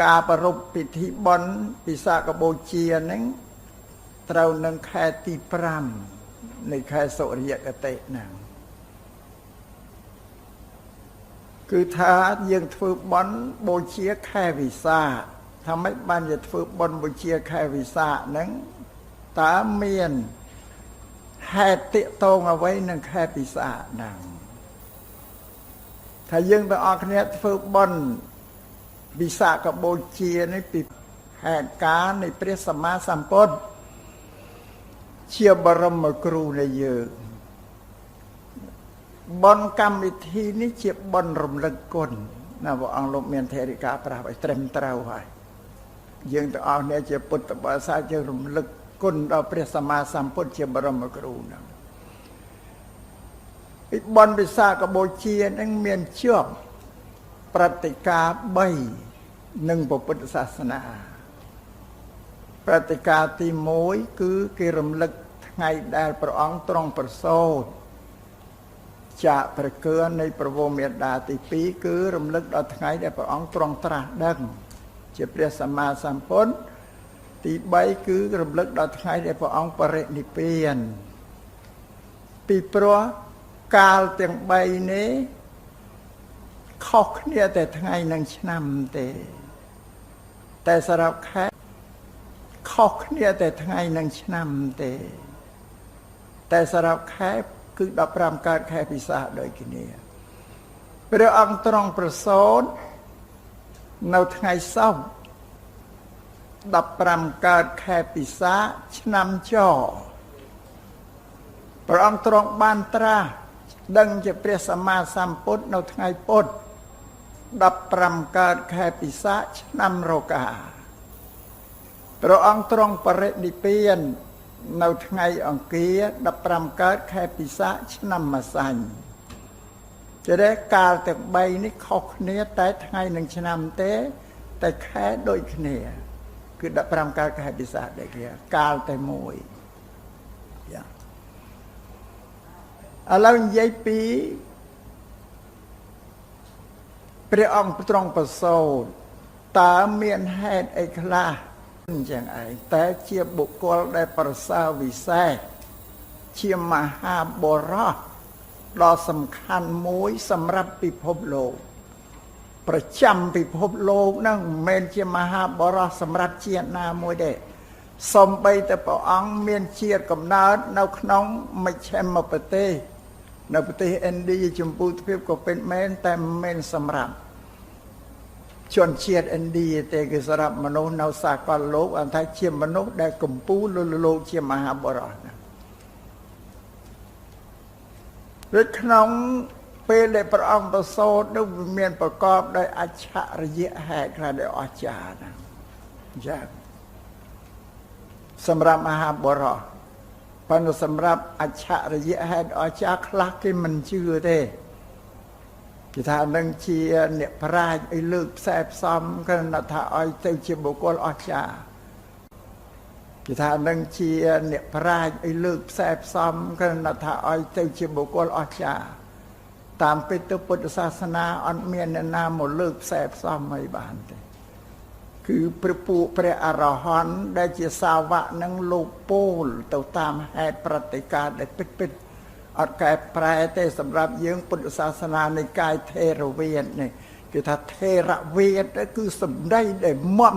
ការប្រពៃពិធីបុណ្យពិសាខបូជាហ្នឹងត្រូវនឹងខែទី5នៃខែសុរិយកតិហ្នឹងគឺថាយើងធ្វើបុណ្យបូជាខែវិសាខថាម៉េចបានជាធ្វើបុណ្យបូជាខែវិសាខហ្នឹងតើមានហេតុទាក់ទងអ្វីនឹងខែវិសាខហ្នឹងថាយើងទាំងអស់គ្នាធ្វើបុណ្យវិសាខបូជានេះពីហេតុការណ៍នៃព្រះសម្មាសម្ពុទ្ធជាបរមគ្រូនៃយើងបុណ្យកម្មវិធីនេះជាបុណ្យរំលឹកគុណណាព្រះអង្គលោកមានថេរិកាប្រាប់ឲ្យត្រឹមត្រូវហើយយើងទាំងអស់គ្នាជាពុទ្ធបរិស័ទយើងរំលឹកគុណដល់ព្រះសម្មាសម្ពុទ្ធជាបរមគ្រូហ្នឹងពីបុណ្យវិសាខបូជានឹងមានជាប់ព្រឹត្តិការណ៍3នឹងពុទ្ធសាសនាព្រឹត្តិការណ៍ទី1គឺគេរំលឹកថ្ងៃដែលព្រះអង្គទ្រង់ប្រសូតចាកព្រះគឿននៃព្រះវរមេដាទី2គឺរំលឹកដល់ថ្ងៃដែលព្រះអង្គទ្រង់ត្រាស់ដឹងជាព្រះសម្មាសម្ពុទ្ធទី3គឺរំលឹកដល់ថ្ងៃដែលព្រះអង្គបរិនិព្វានពីព្រោះកាលទាំង3នេះខុសគ្នាតែថ្ងៃនិងឆ្នាំទេតែសម្រាប់ខែខុសគ្នាតែថ្ងៃនិងឆ្នាំទេតែសម្រាប់ខែគឺ15កើតខែពិសាខដូចគ្នាព្រះអង្គទ្រង់ប្រសូតនៅថ្ងៃសុក្រ15កើតខែពិសាខឆ្នាំចព្រះអង្គទ្រង់បានត្រាស់ដឹងជាព្រះសម្មាសម្ពុទ្ធនៅថ្ងៃពុធ15កើតខែពិសាខឆ្នាំរកាព្រះអង្គទ្រង់បរិនិព្វាននៅថ្ងៃអង្គារ15កើតខែពិសាខឆ្នាំម្សាញ់ជាតែកាលទាំង3នេះខុសគ្នាតែថ្ងៃនិងឆ្នាំទេតែខែដូចគ្នាគឺ15កើតខែពិសាខដូចគ្នាកាលតែមួយឥឡូវនិយាយពីព្រះអង្គទ្រង់ប្រសូតតើមានហេតុអីខ្លះអញ្ចឹងឯងតែជាបុគ្គលដែលប្រសើរវិសេសជាមហាបរោះដ៏សំខាន់មួយសម្រាប់ពិភពលោកប្រចាំពិភពលោកហ្នឹងមិនមែនជាមហាបរោះសម្រាប់ជាតិណាមួយទេសូម្បីតែព្រះអង្គមានជាតិកំណើតនៅក្នុងមជ្ឈិមប្រទេសនៅប្រទេសឥណ្ឌាចម្ពោះទ្វីបក៏เป็นមែនតែមិនមែនសម្រាប់ជនជាតិឥណ្ឌាទេគឺសម្រាប់មនុស្សនៅសាកលលោកអន្តរជាមនុស្សដែលកម្ពុជាលើលោកជាមហាបរោះណាដូចក្នុងពេលដែលព្រះអង្គប្រសូតនោះមានប្រកបដោយអច្ឆរិយហេតុខ្លះដែលអស្ចារ្យណាចា៎សម្រាប់មហាបរោះប៉ុន្តែសម្រាប់អច្ឆរិយហេតុអស្ចារ្យខ្លះគេមិនជឿទេគេថានឹងជាអ្នកប្រាជ្ញឲ្យលើកផ្សែផ្សំគ្រាន់តែថាឲ្យទៅជាបុគ្គលអស្ចារ្យគេថានឹងជាអ្នកប្រាជ្ញឲ្យលើកផ្សែផ្សំគ្រាន់តែថាឲ្យទៅជាបុគ្គលអស្ចារ្យតាមពិតទៅពុទ្ធសាសនាអត់មានអ្នកណាមកលើកផ្សែផ្សំអីបានទេគឺព្រះអរហន្តដែលជាសាវកនឹងលោកពោលទៅតាមហេតុប្រតិការដែលពិតអត់កែប្រែទេសម្រាប់យើងពុទ្ធសាសនានៃកាយថេរវាទនេះគឺថាថេរវាទគឺសម្ដីដែលមម